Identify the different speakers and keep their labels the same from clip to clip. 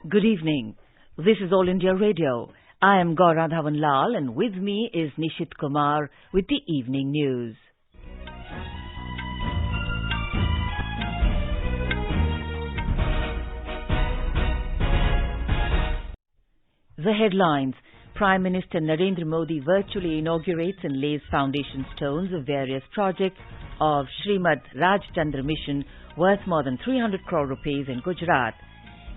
Speaker 1: Good evening. This is All India Radio. I am Gaura Dhawan Lal and with me is Nishit Kumar with the evening news. The headlines. Prime Minister Narendra Modi virtually inaugurates and lays foundation stones of various projects of Shrimad Rajchandra Mission worth more than 300 crore rupees in Gujarat.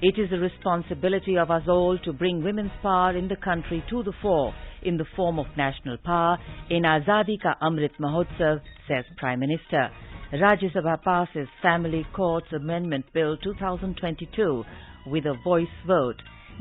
Speaker 1: It is the responsibility of us all to bring women's power in the country to the fore in the form of national power in Azadi Ka Amrit Mahotsav, says Prime Minister. Rajya Sabha passes Family Courts Amendment Bill 2022 with a voice vote.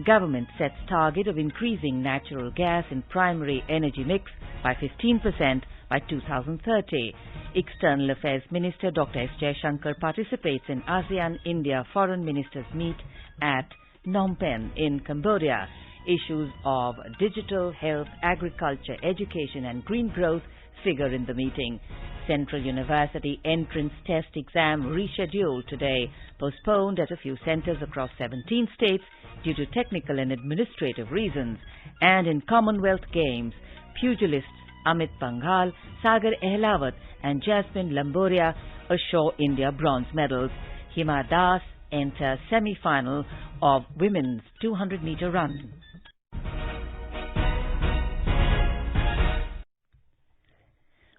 Speaker 1: Government sets target of increasing natural gas in primary energy mix by 15% by 2030. External Affairs Minister Dr. S. Jaishankar participates in ASEAN-India Foreign Ministers Meet at Phnom Penh in Cambodia. Issues of digital, health, agriculture, education and green growth figure in the meeting. Central University entrance test exam rescheduled today, postponed at a few centres across 17 states due to technical and administrative reasons. And in Commonwealth Games, pugilists Amit Panghal, Sagar Ehlawat and Jasmine Lamboria assure India bronze medals. Hima Das enter semi-final of women's 200-metre run.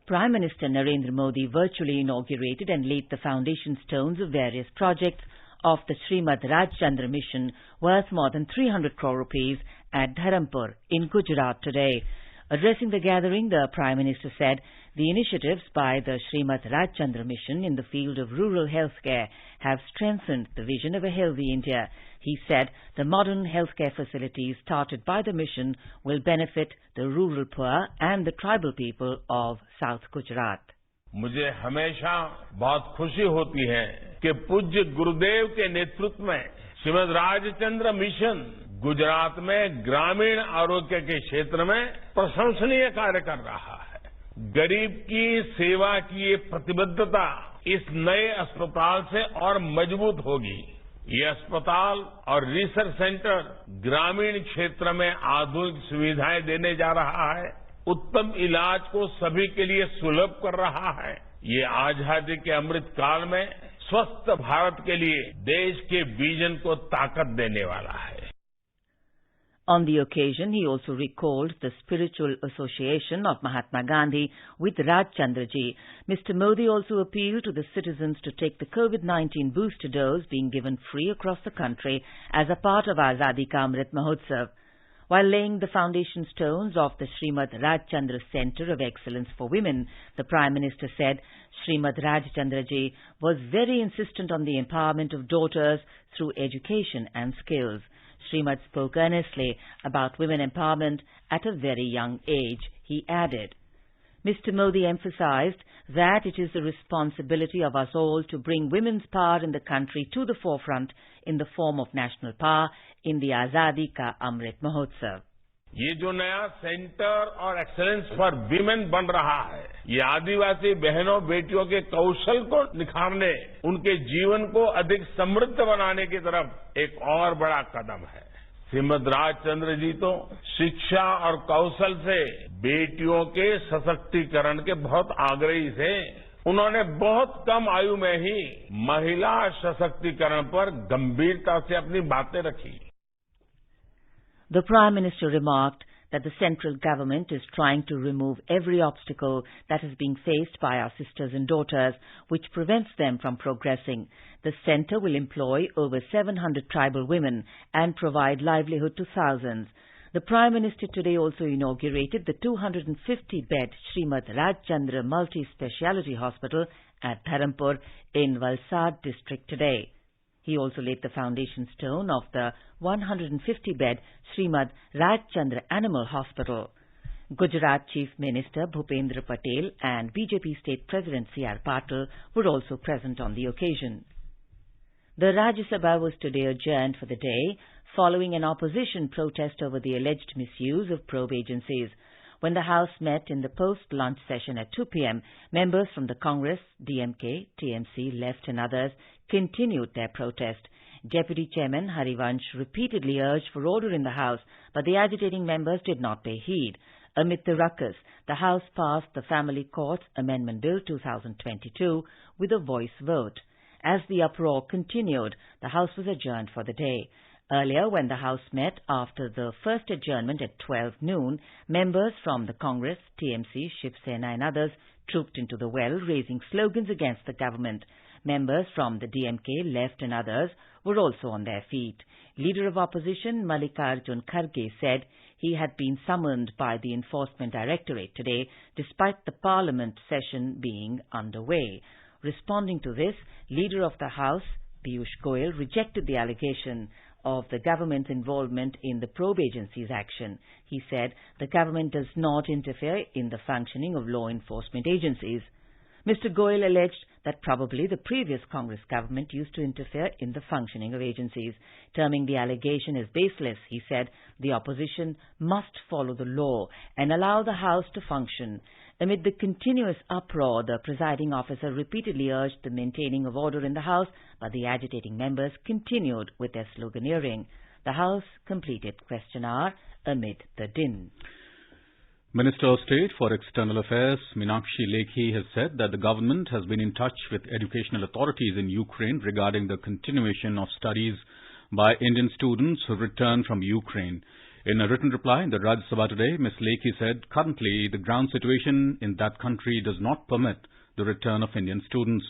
Speaker 1: Prime Minister Narendra Modi virtually inaugurated and laid the foundation stones of various projects of the Shrimad Rajchandra Mission worth more than 300 crore rupees at Dharampur in Gujarat today. Addressing the gathering, the Prime Minister said the initiatives by the Shrimad Rajchandra Mission in the field of rural healthcare have strengthened the vision of a healthy India. He said the modern healthcare facilities started by the mission will benefit the rural poor and the tribal people of South Gujarat.
Speaker 2: मुझे हमेशा बहुत खुशी होती है कि पूज्य गुरुदेव के नेतृत्व में श्रीमद राजचंद्र मिशन गुजरात में ग्रामीण आरोग्य के क्षेत्र में प्रशंसनीय कार्य कर रहा है। गरीब की सेवा की ये प्रतिबद्धता इस नए अस्पताल से और मजबूत होगी। ये अस्पताल और रिसर्च सेंटर ग्रामीण क्षेत्र में आधुनिक सुविधाएं देने जा रहा है, उत्तम इलाज को सभी के लिए सुलभ कर रहा है। ये आजादी के अमृत काल में स्वस्थ भारत के लिए देश के विजन को ताकत देने वाला है।
Speaker 1: On the occasion, he also recalled the spiritual association of Mahatma Gandhi with Rajchandra Ji. Mr. Modi also appealed to the citizens to take the COVID-19 booster dose being given free across the country as a part of Azadi Ka Amrit Mahotsav. While laying the foundation stones of the Shrimad Rajchandra Centre of Excellence for Women, the Prime Minister said Shrimad Rajchandra Ji was very insistent on the empowerment of daughters through education and skills. Shrimad spoke earnestly about women empowerment at a very young age, he added. Mr. Modi emphasized that it is the responsibility of us all to bring women's power in the country to the forefront in the form of national power in the Azadi Ka Amrit Mahotsav.
Speaker 2: ये जो नया centre और excellence for women बन रहा है, ये आदिवासी बहनों बेटियों के कौशल को निखारने, उनके जीवन को अधिक समृद्ध बनाने की तरफ एक और बड़ा कदम है। श्रीमद राजचंद्र जी तो शिक्षा और कौशल से बेटियों के सशक्तिकरण के बहुत आग्रही थे। उन्होंने बहुत कम आयु में ही महिला सशक्तिकरण पर गंभीरता से अपनी बातें रखी।
Speaker 1: The Prime Minister remarked that the central government is trying to remove every obstacle that is being faced by our sisters and daughters, which prevents them from progressing. The centre will employ over 700 tribal women and provide livelihood to thousands. The Prime Minister today also inaugurated the 250-bed Shrimad Rajchandra Multi-Speciality Hospital at Dharampur in Valsad district today. He also laid the foundation stone of the 150-bed Shrimad Rajchandra Animal Hospital. Gujarat Chief Minister Bhupendra Patel and BJP State President C.R. Patil were also present on the occasion. The Rajya Sabha was today adjourned for the day following an opposition protest over the alleged misuse of probe agencies. When the House met in the post-lunch session at 2 p.m., members from the Congress, DMK, TMC, Left and others continued their protest. Deputy Chairman Harivansh repeatedly urged for order in the House, but the agitating members did not pay heed. Amid the ruckus, the House passed the Family Courts Amendment Bill 2022 with a voice vote. As the uproar continued, the House was adjourned for the day. Earlier, when the House met after the first adjournment at 12 noon, members from the Congress, TMC, Shiv Sena and others trooped into the well, raising slogans against the government. Members from the DMK, Left and others were also on their feet. Leader of Opposition Mallikarjun Kharge said he had been summoned by the Enforcement Directorate today, despite the Parliament session being underway. Responding to this, Leader of the House, Piyush Goyal, rejected the allegation of the government's involvement in the probe agency's action. He said the government does not interfere in the functioning of law enforcement agencies. Mr. Goyal alleged that probably the previous Congress government used to interfere in the functioning of agencies. Terming the allegation as baseless, he said the opposition must follow the law and allow the House to function. Amid the continuous uproar, the presiding officer repeatedly urged the maintaining of order in the House, but the agitating members continued with their sloganeering. The House completed question hour amid the din.
Speaker 3: Minister of State for External Affairs, Meenakshi Lekhi, has said that the government has been in touch with educational authorities in Ukraine regarding the continuation of studies by Indian students who returned from Ukraine. In a written reply in the Rajya Sabha today, Ms. Lekhi said currently the ground situation in that country does not permit the return of Indian students.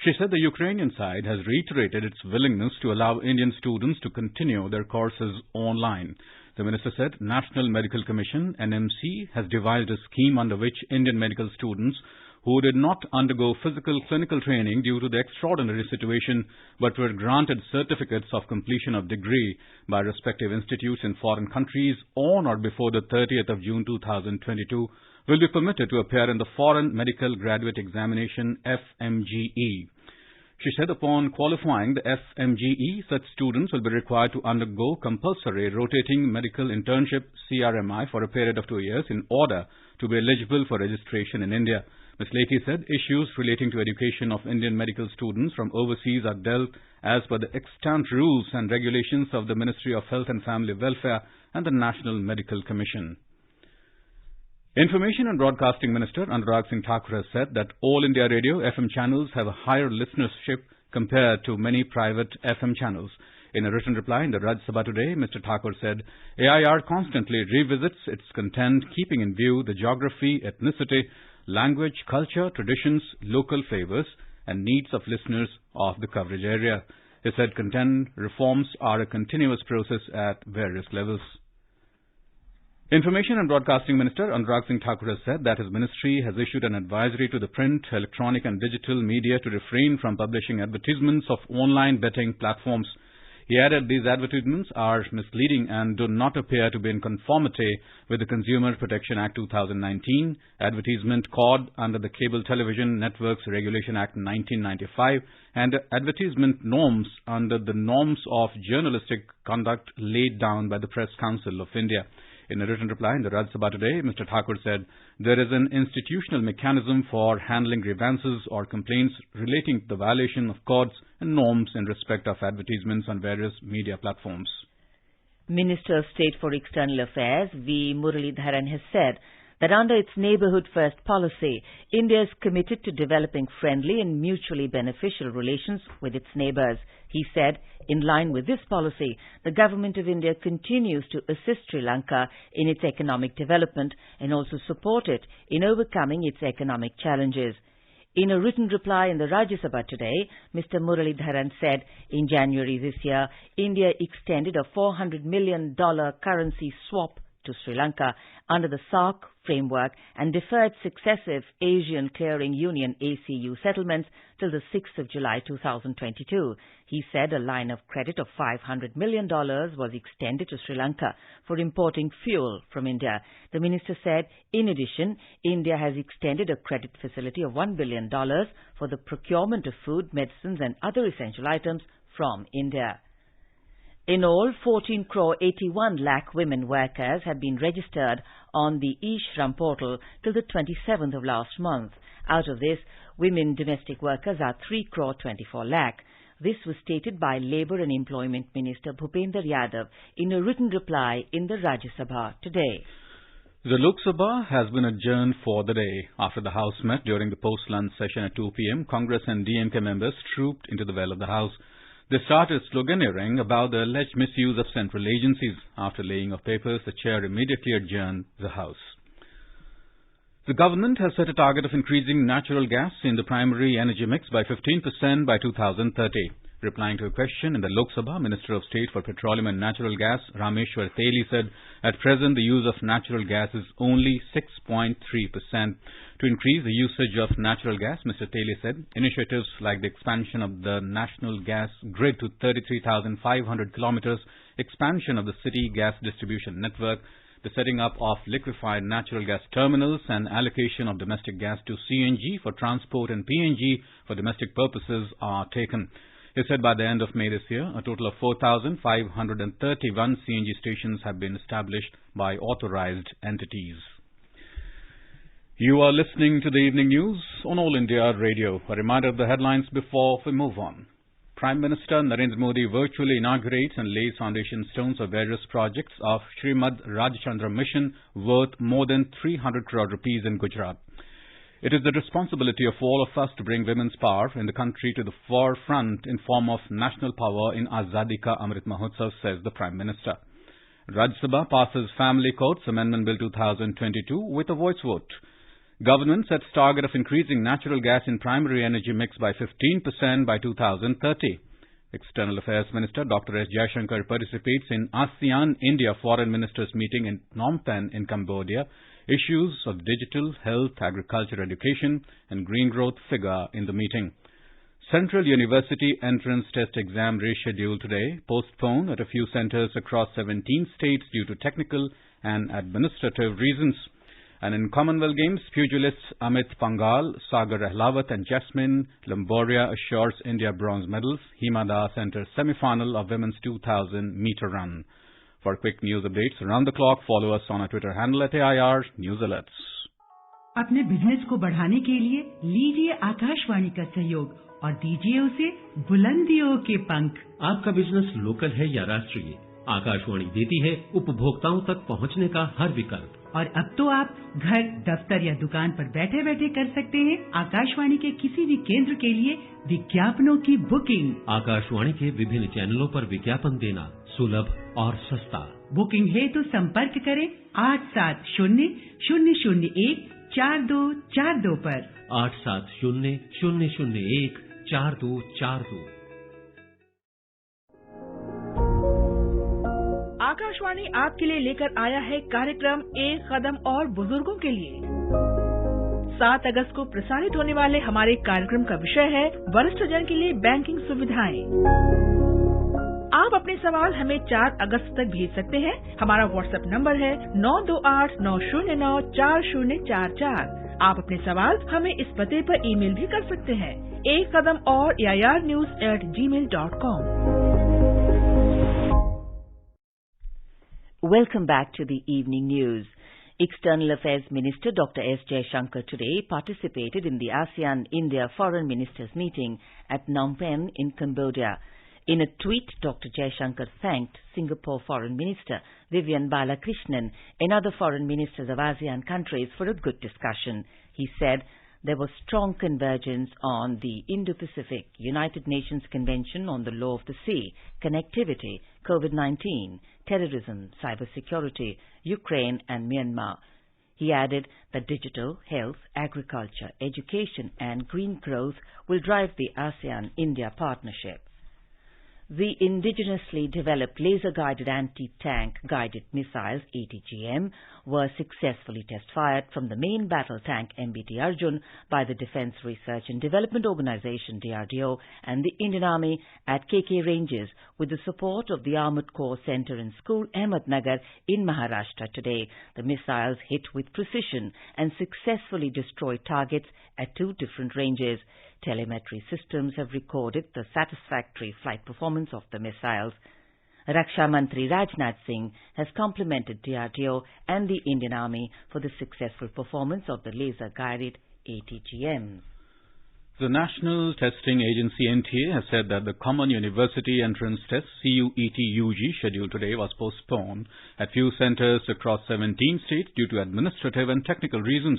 Speaker 3: She said the Ukrainian side has reiterated its willingness to allow Indian students to continue their courses online. The minister said National Medical Commission, NMC, has devised a scheme under which Indian medical students who did not undergo physical clinical training due to the extraordinary situation but were granted certificates of completion of degree by respective institutes in foreign countries on or before the 30th of June 2022 will be permitted to appear in the Foreign Medical Graduate Examination FMGE. She said upon qualifying the FMGE, such students will be required to undergo compulsory rotating medical internship CRMI for a period of 2 years in order to be eligible for registration in India. Ms. Lekhi said issues relating to education of Indian medical students from overseas are dealt as per the extant rules and regulations of the Ministry of Health and Family Welfare and the National Medical Commission. Information and Broadcasting Minister Anurag Singh Thakur has said that All India Radio FM channels have a higher listenership compared to many private FM channels. In a written reply in the Rajya Sabha today, Mr. Thakur said AIR constantly revisits its content, keeping in view the geography, ethnicity, language, culture, traditions, local flavors and needs of listeners of the coverage area. He said content reforms are a continuous process at various levels. Information and Broadcasting Minister Anurag Singh Thakur has said that his ministry has issued an advisory to the print, electronic and digital media to refrain from publishing advertisements of online betting platforms. He added these advertisements are misleading and do not appear to be in conformity with the Consumer Protection Act 2019, Advertisement Code under the Cable Television Networks Regulation Act 1995, and advertisement norms under the Norms of Journalistic Conduct laid down by the Press Council of India. In a written reply in the Rajya Sabha today, Mr. Thakur said there is an institutional mechanism for handling grievances or complaints relating to the violation of codes and norms in respect of advertisements on various media platforms.
Speaker 1: Minister of State for External Affairs, V. Muralidharan, has said that under its Neighbourhood First policy, India is committed to developing friendly and mutually beneficial relations with its neighbours. He said, in line with this policy, the Government of India continues to assist Sri Lanka in its economic development and also support it in overcoming its economic challenges. In a written reply in the Rajya Sabha today, Mr. Muralidharan said in January this year, India extended a $400 million currency swap to Sri Lanka under the SAARC framework and deferred successive Asian Clearing Union ACU settlements till the 6th of July 2022. He said a line of credit of $500 million was extended to Sri Lanka for importing fuel from India. The minister said, in addition, India has extended a credit facility of $1 billion for the procurement of food, medicines and other essential items from India. In all, 14 crore 81 lakh women workers have been registered on the eShram portal till the 27th of last month. Out of this, women domestic workers are 3 crore 24 lakh. This was stated by Labour and Employment Minister Bhupender Yadav in a written reply in the Rajya Sabha today.
Speaker 3: The Lok Sabha has been adjourned for the day. After the House met during the post-lunch session at 2 p.m., Congress and DMK members trooped into the well of the House. They started sloganeering about the alleged misuse of central agencies. After laying of papers, the chair immediately adjourned the House. The government has set a target of increasing natural gas in the primary energy mix by 15% by 2030. Replying to a question in the Lok Sabha, Minister of State for Petroleum and Natural Gas, Rameshwar Teli, said at present the use of natural gas is only 6.3%. To increase the usage of natural gas, Mr. Teli said, initiatives like the expansion of the national gas grid to 33,500 kilometers, expansion of the city gas distribution network, the setting up of liquefied natural gas terminals and allocation of domestic gas to CNG for transport and PNG for domestic purposes are taken. He said by the end of May this year, a total of 4,531 CNG stations have been established by authorized entities. You are listening to the evening news on All India Radio. A reminder of the headlines before we move on. Prime Minister Narendra Modi virtually inaugurates and lays foundation stones of various projects of Shrimad Rajchandra Mission worth more than 300 crore rupees in Gujarat. It is the responsibility of all of us to bring women's power in the country to the forefront in form of national power in Azadi Ka Amrit Mahotsav, says the Prime Minister. Rajya Sabha passes Family Courts Amendment Bill 2022 with a voice vote. Government sets target of increasing natural gas in primary energy mix by 15% by 2030. External Affairs Minister Dr. S. Jaishankar participates in ASEAN-India Foreign Ministers meeting in Phnom Penh in Cambodia. Issues of digital, health, agriculture, education and green growth figure in the meeting. Central University entrance test exam rescheduled today, postponed at a few centres across 17 states due to technical and administrative reasons. And in Commonwealth Games, pugilists Amit Pangal, Sagar Ahlawat and Jasmine Lamboria assures India bronze medals. Hima Das enters semi-final of women's 2,000 metre run. For quick news updates around the clock, follow us on our Twitter handle at AIR News Alerts.
Speaker 4: अपने business को बढ़ाने के लिए लीजिए आकाशवाणी का सहयोग और दीजिए उसे बुलंदियों के पंख।
Speaker 5: आपका बिजनेस लोकल है या राष्ट्रीय, आकाशवाणी देती है उपभोक्ताओं तक पहुंचने का हर विकल्प।
Speaker 4: और अब तो आप घर, दफ्तर या दुकान पर बैठे बैठे कर सकते हैं आकाशवाणी के किसी भी केंद्र के लिए विज्ञापनों की बुकिंग।
Speaker 5: आकाशवाणी के विभिन्न चैनलों पर विज्ञापन देना सुलभ और सस्ता।
Speaker 4: बुकिंग है तो संपर्क करें 8700014242 पर।
Speaker 5: 8700014242।
Speaker 6: आकाशवाणी आपके लिए लेकर आया है कार्यक्रम एक कदम और बुजुर्गों के लिए। 7 अगस्त को प्रसारित होने वाले हमारे कार्यक्रम का विषय है वरिष्ठ जन के लिए बैंकिंग सुविधाएं। आप अपने सवाल हमें 4 अगस्त तक भेज सकते हैं। हमारा व्हाट्सएप नंबर है 9289094044। आप अपने सवाल हमें इस पते पर ईमेल भी कर सकते हैं, एक कदम और airnews@gmail.com।
Speaker 1: Welcome back to the evening news. External Affairs Minister Dr. S. Jaishankar today participated in the ASEAN-India Foreign Ministers meeting at Phnom Penh in Cambodia. In a tweet, Dr. Jaishankar thanked Singapore Foreign Minister Vivian Balakrishnan and other foreign ministers of ASEAN countries for a good discussion. He said there was strong convergence on the Indo-Pacific United Nations Convention on the Law of the Sea, connectivity, COVID-19, terrorism, cybersecurity, Ukraine and Myanmar. He added that digital, health, agriculture, education and green growth will drive the ASEAN-India partnership. The indigenously developed laser-guided anti-tank guided missiles, ATGM, were successfully test-fired from the main battle tank MBT Arjun by the Defence Research and Development Organisation, DRDO, and the Indian Army at KK Ranges with the support of the Armoured Corps Centre and School, Ahmednagar, in Maharashtra today. The missiles hit with precision and successfully destroyed targets at 2 different ranges. Telemetry systems have recorded the satisfactory flight performance of the missiles. Raksha Mantri Rajnath Singh has complimented DRDO and the Indian Army for the successful performance of the laser-guided ATGMs.
Speaker 3: The National Testing Agency NTA has said that the Common University Entrance Test CUET-UG scheduled today was postponed at few centres across 17 states due to administrative and technical reasons.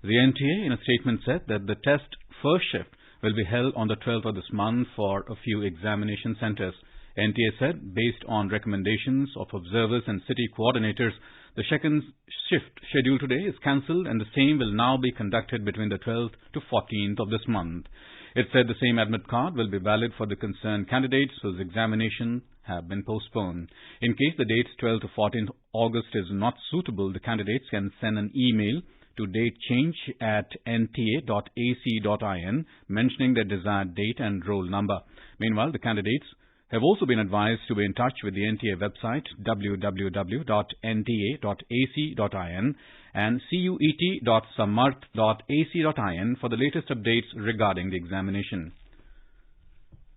Speaker 3: The NTA in a statement said that the test first shift will be held on the 12th of this month for a few examination centres. NTA said, based on recommendations of observers and city coordinators, the second shift scheduled today is cancelled and the same will now be conducted between the 12th to 14th of this month. It said the same admit card will be valid for the concerned candidates whose examination have been postponed. In case the dates 12th to 14th August is not suitable, the candidates can send an email to datechange@nta.ac.in mentioning their desired date and roll number. Meanwhile, the candidates have also been advised to be in touch with the NTA website www.nta.ac.in and cuet.samarth.ac.in for the latest updates regarding the examination.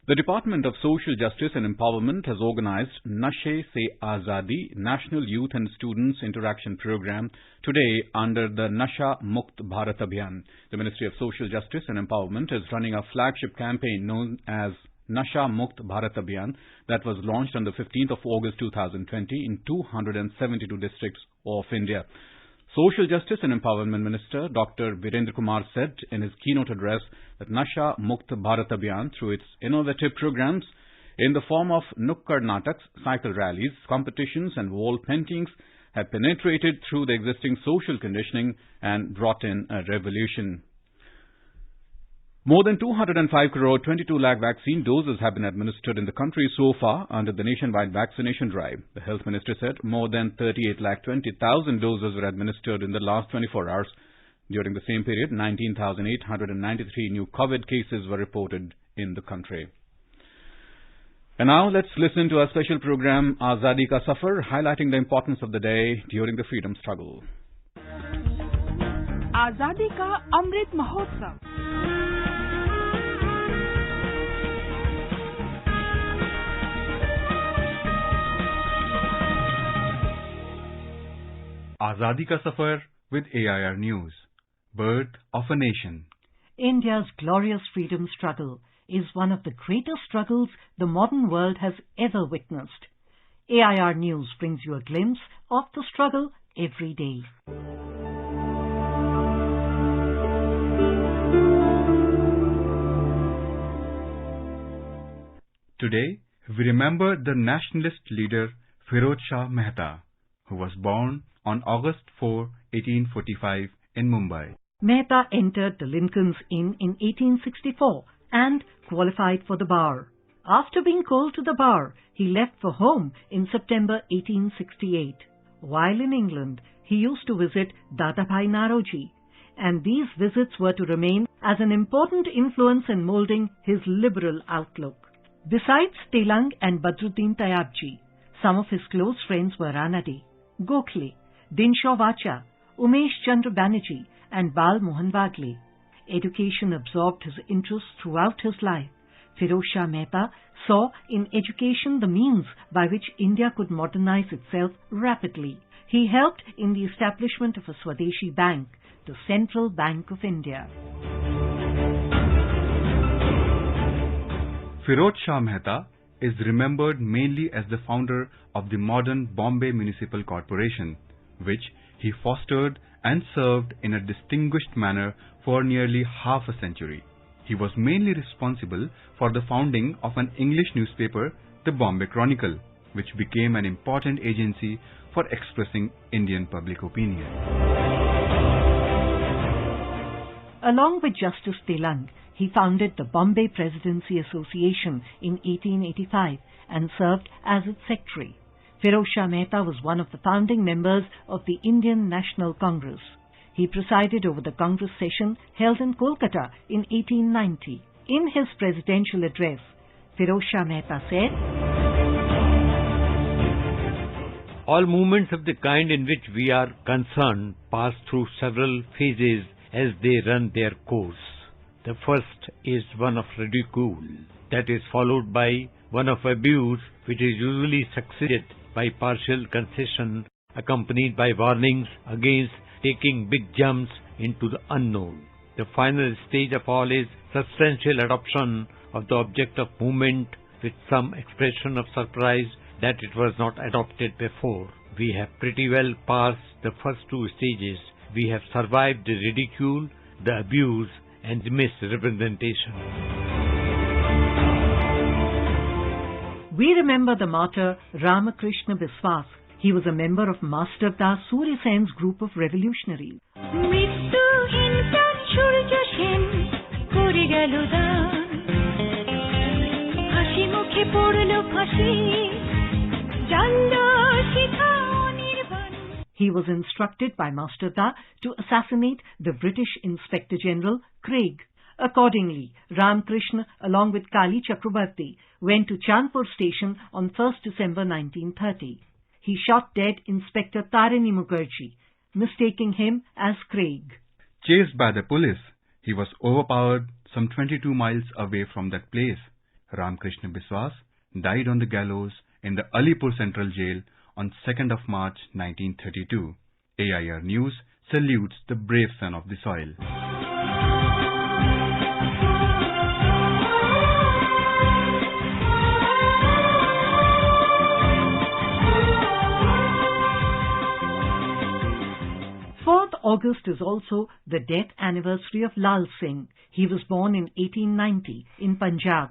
Speaker 3: The Department of Social Justice and Empowerment has organized Nashe Se Azadi National Youth and Students Interaction Program today under the Nasha Mukt Bharat Abhiyan. The Ministry of Social Justice and Empowerment is running a flagship campaign known as Nasha Mukt Bharat Abhiyan that was launched on the 15th of August 2020 in 272 districts of India. Social Justice and Empowerment Minister Dr. Virendra Kumar said in his keynote address that Nasha Mukt Bharat Abhiyan, through its innovative programs in the form of Nukkad Nataks, cycle rallies, competitions and wall paintings, have penetrated through the existing social conditioning and brought in a revolution. More than 205 crore 22 lakh vaccine doses have been administered in the country so far under the nationwide vaccination drive. The Health Minister said more than 38 lakh 20,000 doses were administered in the last 24 hours. During the same period, 19,893 new COVID cases were reported in the country. And now let's listen to our special program Azadi Ka Safar, highlighting the importance of the day during the freedom struggle.
Speaker 6: Azadi Ka Amrit Mahotsav.
Speaker 7: Azadi Ka Safar with AIR News. Birth of a Nation.
Speaker 4: India's glorious freedom struggle is one of the greatest struggles the modern world has ever witnessed. AIR News brings you a glimpse of the struggle every day.
Speaker 7: Today, we remember the nationalist leader Firoz Shah Mehta, who was born on August 4, 1845 in Mumbai.
Speaker 4: Mehta entered the Lincoln's Inn in 1864 and qualified for the bar. After being called to the bar, he left for home in September 1868. While in England, he used to visit Dadabhai Naoroji, and these visits were to remain as an important influence in moulding his liberal outlook. Besides Telang and Badruddin Tayabji, some of his close friends were Ranade, Gokhale, Dinshaw Vacha, Umesh Chandra Banerjee and Bal Mohan Wagle. Education absorbed his interests throughout his life. Firoz Shah Mehta saw in education the means by which India could modernize itself rapidly. He helped in the establishment of a Swadeshi Bank, the Central Bank of India.
Speaker 7: Firoz Shah Mehta is remembered mainly as the founder of the modern Bombay Municipal Corporation, which he fostered and served in a distinguished manner for nearly half a century. He was mainly responsible for the founding of an English newspaper, the Bombay Chronicle, which became an important agency for expressing Indian public opinion.
Speaker 4: Along with Justice Telang, he founded the Bombay Presidency Association in 1885 and served as its secretary. Firoz Shah Mehta was one of the founding members of the Indian National Congress. He presided over the Congress session held in Kolkata in 1890. In his presidential address, Firoz Shah Mehta said,
Speaker 8: "All movements of the kind in which we are concerned pass through several phases as they run their course. The first is one of ridicule, that is followed by one of abuse, which is usually succeeded by partial concession, accompanied by warnings against taking big jumps into the unknown. The final stage of all is substantial adoption of the object of movement with some expression of surprise that it was not adopted before. We have pretty well passed the first two stages. We have survived the ridicule, the abuse, and the misrepresentation.
Speaker 4: We remember the martyr Ramakrishna Biswas. He was a member of Master Das Surya Sen's group of revolutionaries. He was instructed by Master Da to assassinate the British Inspector General Craig. Accordingly, Ramakrishna, along with Kali Chakrabarti, went to Chandpur station on 1st December 1930. He shot dead Inspector Tarini Mukherjee, mistaking him as Craig.
Speaker 7: Chased by the police, he was overpowered some 22 miles away from that place. Ramakrishna Biswas died on the gallows in the Alipur Central Jail on 2nd of March 1932. AIR News salutes the brave son of the soil.
Speaker 4: August is also the death anniversary of Lal Singh. He was born in 1890 in Punjab.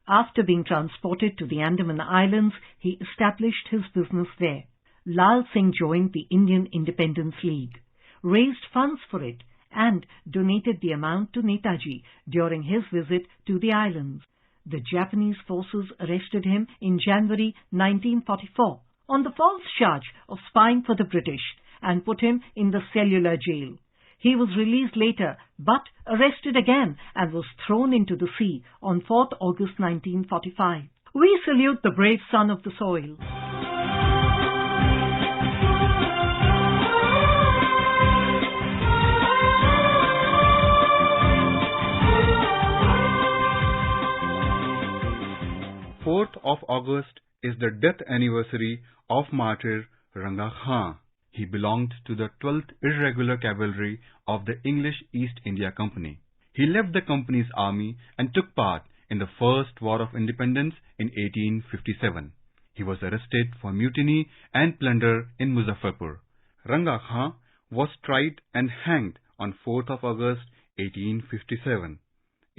Speaker 4: After being transported to the Andaman Islands, he established his business there. Lal Singh joined the Indian Independence League, raised funds for it, and donated the amount to Netaji during his visit to the islands. The Japanese forces arrested him in January 1944 on the false charge of spying for the British and put him in the cellular jail. He was released later, but arrested again and was thrown into the sea on 4th August 1945. We salute the brave son of the soil.
Speaker 7: Of August is the death anniversary of martyr Ranga Khan. He belonged to the 12th Irregular Cavalry of the English East India Company. He left the company's army and took part in the First War of Independence in 1857. He was arrested for mutiny and plunder in Muzaffarpur. Ranga Khan was tried and hanged on 4th of August 1857.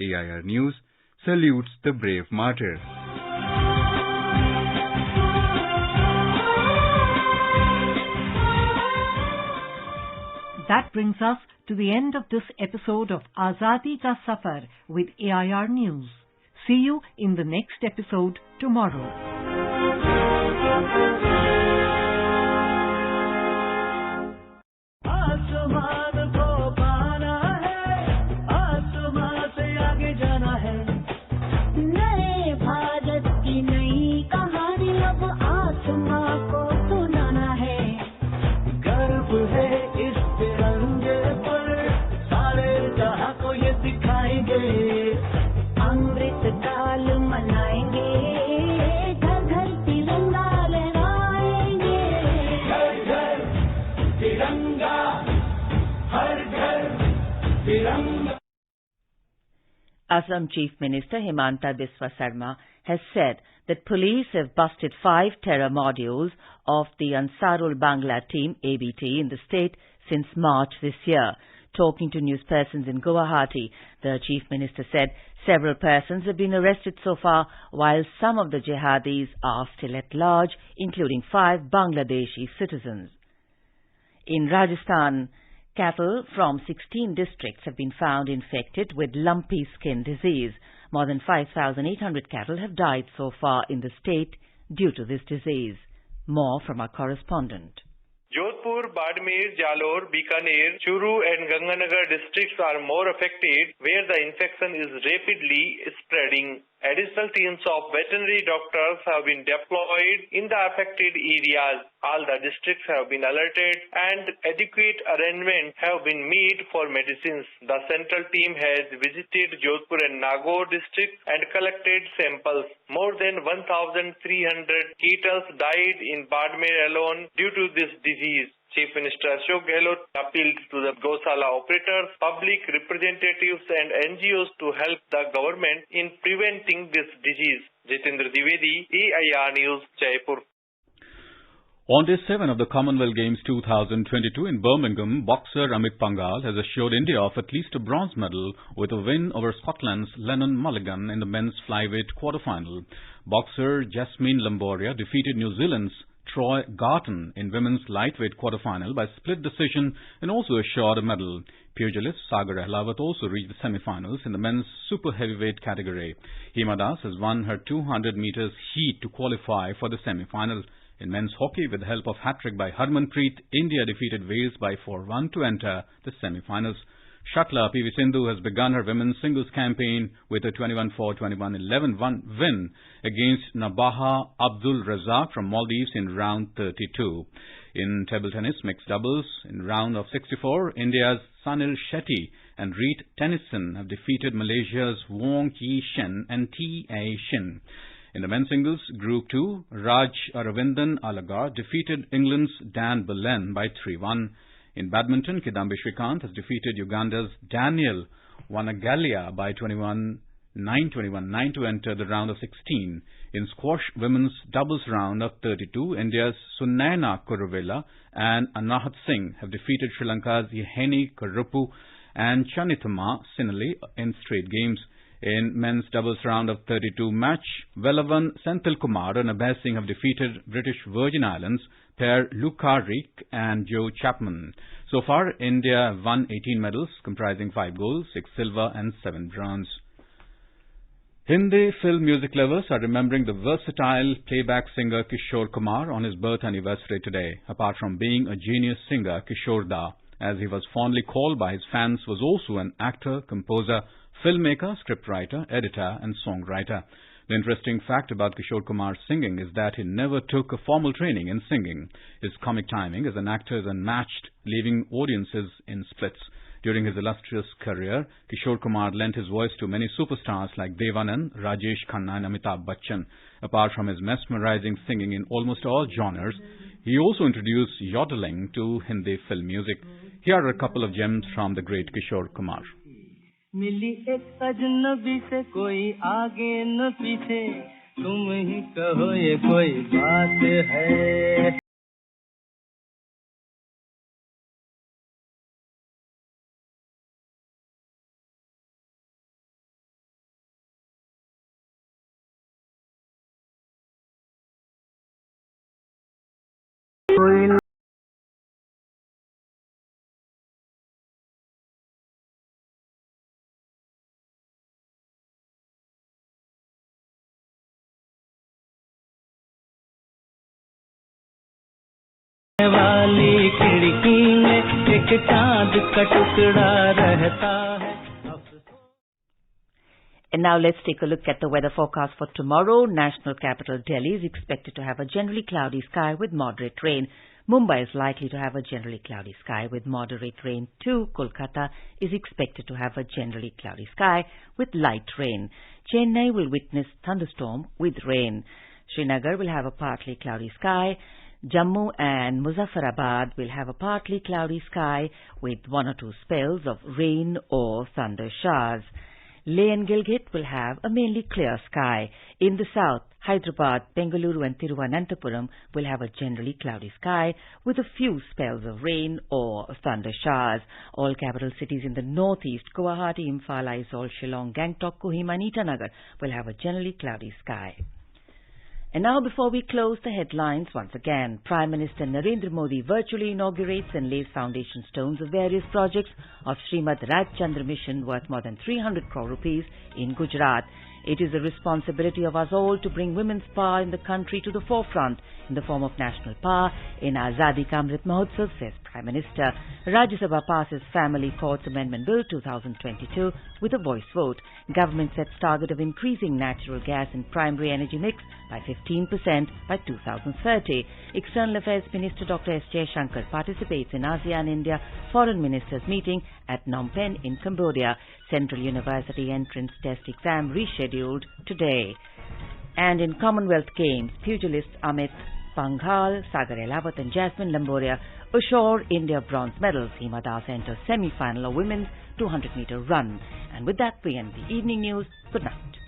Speaker 7: AIR News salutes the brave martyr.
Speaker 4: That brings us to the end of this episode of Azadi Ka Safar with AIR News. See you in the next episode tomorrow.
Speaker 1: Assam Chief Minister Himanta Biswa Sarma has said that police have busted 5 terror modules of the Ansarul Bangla team ABT in the state since March this year. Talking to news persons in Guwahati, the Chief Minister said several persons have been arrested so far, while some of the jihadis are still at large, including 5 Bangladeshi citizens. In Rajasthan, cattle from 16 districts have been found infected with lumpy skin disease. More than 5,800 cattle have died so far in the state due to this disease. More from our correspondent.
Speaker 9: Jodhpur, Badmer, Jalore, Bikaner, Churu and Ganganagar districts are more affected, where the infection is rapidly spreading. Additional teams of veterinary doctors have been deployed in the affected areas. All the districts have been alerted and adequate arrangements have been made for medicines. The central team has visited Jodhpur and Nagaur districts and collected samples. More than 1,300 cattle died in Badmer alone due to this disease. Chief Minister Ashok Gehlot appealed to the Gosala operators, public representatives and NGOs to help the government in preventing this disease. Jitendra Dwivedi, AIR News, Jaipur.
Speaker 3: On day 7 of the Commonwealth Games 2022 in Birmingham, boxer Amit Pangal has assured India of at least a bronze medal with a win over Scotland's Lennon Mulligan in the men's flyweight quarter-final. Boxer Jasmine Lamboria defeated New Zealand's Troy Garton in women's lightweight quarter-final by split decision and also assured a medal. Pugilist Sagar Ahlawat also reached the semi-finals in the men's super heavyweight category. Hima Das has won her 200 meters heat to qualify for the semi-final. In men's hockey, with the help of hat-trick by Harmanpreet, India defeated Wales by 4-1 to enter the semi-finals. Shuttler PV Sindhu has begun her women's singles campaign with a 21-4, 21-11 win against Nabaha Abdul Razak from Maldives in round 32. In table tennis mixed doubles, in round of 64, India's Sunil Shetty and Reet Tennyson have defeated Malaysia's Wong Yi Shen and T.A. Shin. In the men's singles, Group 2, Raj Aravindan Alagar defeated England's Dan Belen by 3-1. In badminton, Kidambi Shrikant has defeated Uganda's Daniel Wanagalia by 21-9, 21-9 to enter the round of 16. In squash women's doubles round of 32, India's Sunaina Kuruvela and Anahat Singh have defeated Sri Lanka's Yeheni Karuppu and Chanithama Sinali in straight games. In men's doubles round of 32 match, Velavan Senthil Kumar and Abhay Singh have defeated British Virgin Islands pair Luca Rick and Joe Chapman. So far, India won 18 medals comprising 5 gold, 6 silver and 7 bronze. Hindi film music lovers are remembering the versatile playback singer Kishore Kumar on his birth anniversary today. Apart from being a genius singer, Kishore Da, as he was fondly called by his fans, was also an actor, composer, filmmaker, scriptwriter, editor and songwriter. The interesting fact about Kishore Kumar's singing is that he never took a formal training in singing. His comic timing as an actor is unmatched, leaving audiences in splits. During his illustrious career, Kishore Kumar lent his voice to many superstars like Dev Anand, Rajesh Khanna and Amitabh Bachchan. Apart from his mesmerizing singing in almost all genres, he also introduced yodeling to Hindi film music. Here are a couple of gems from the great Kishore Kumar.
Speaker 10: मिली एक अजनबी से कोई आगे न पीछे तुम ही कहो ये कोई बात है वाली खिड़की में एक चांद का टुकड़ा रहता है.
Speaker 1: And now let's take a look at the weather forecast for tomorrow. National capital Delhi is expected to have a generally cloudy sky with moderate rain. Mumbai is likely to have a generally cloudy sky with moderate rain too. Kolkata is expected to have a generally cloudy sky with light rain. Chennai will witness thunderstorm with rain. Srinagar will have a partly cloudy sky. Jammu and Muzaffarabad will have a partly cloudy sky with 1 or 2 spells of rain or thunder showers. Leh and Gilgit will have a mainly clear sky. In the south, Hyderabad, Bengaluru and Thiruvananthapuram will have a generally cloudy sky with a few spells of rain or thunder showers. All capital cities in the northeast, Guwahati, Imphal, Aizawl, Shillong, Gangtok, Kohima and Itanagar will have a generally cloudy sky. And now, before we close, the headlines once again. Prime Minister Narendra Modi virtually inaugurates and lays foundation stones of various projects of Srimad Rajchandra Mission worth more than 300 crore rupees in Gujarat. It is the responsibility of us all to bring women's power in the country to the forefront in the form of national power in Azadi Ka Amrit Mahotsav, says Prime Minister. Rajya Sabha passes Family Courts Amendment Bill 2022 with a voice vote. Government sets target of increasing natural gas and primary energy mix by 15% by 2030. External Affairs Minister Dr. S. Jaishankar participates in ASEAN-India Foreign Ministers meeting at Phnom Penh in Cambodia. Central University entrance test exam rescheduled today. And in Commonwealth Games, pugilist Amit Panghal, Sagar Elawat and Jasmine Lamboria assured India bronze medals. Hima Das enters semi-final of women's 200-meter run. And with that, we end the evening news. Good night.